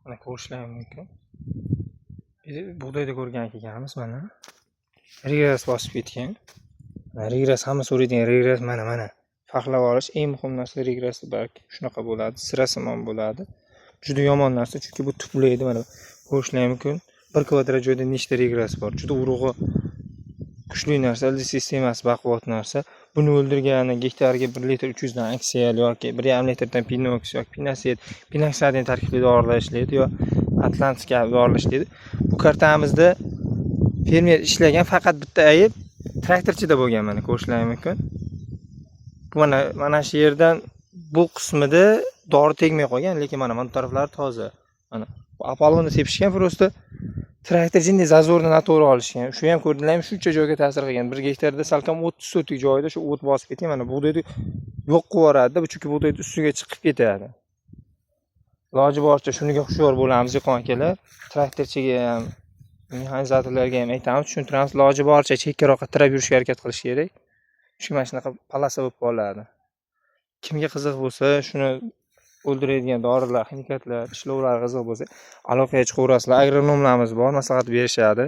Mana ko'rishlar mumkin. Bug'doyda ko'rgan ekanmiz mana. Regres bosib ketgan. Regres hamma so'raydigan regres mana. Farqlab olish eng muhim narsa regresda balki shunaqa bo'ladi, sirasimon bo'ladi. Juda yomon narsa, chunki bu tuplaydi mana. Ko'rishlar mumkin. 1 kvadrat joyda nechta regres bor. Juda urug'i kuchli narsa, ildiz sistemasi baquvvat narsa. Buni o'ldirgani gektariga 1 litr 300 dan aksiyal yoki 1,5 litrdan pinox yoki pinaset, pinaxsadin tarkibli dorilar ishlaydi yo Atlantika dorilar ishlaydi. Bu kartamizda fermer ishlagan faqat bitta ayb traktorchida bo'lgan mana ko'rishlar mumkin. Mana shu yerdan bu qismida dori tegmay qolgan, lekin mana bu taraflari toza. Mana Apollonni tepishgan, просто traktor jinday zazorni noto'g'ri olishgan. Shu ham ko'rdinglarmi, shuncha joyga ta'sir qilgan. 1 gektarda salkam 30 sotik joyida shu o't bosib ketgan. Mana bug'doyni yo'q qilib yuboradi, bu chunki bug'doyni ustiga chiqib ketadi. Iloji boricha shuniga hushyor bo'lamiz, yaqin akalar. Traktorchiga ham, mexanizatorlarga ham aytamiz, tushuntiramiz. Iloji boricha chekkaroqqa tirab yurishga harakat qilish kerak. Chunki mana shunaqa palasa bo'lib qoladi. Kimga qiziq bo'lsa, shuni o'ldiradigan dorilar, ximikatlar, ishlovlar qiziq bo'lsa, aloqaga chiqaverasizlar. Agronomlarimiz bor, maslahat berishadi.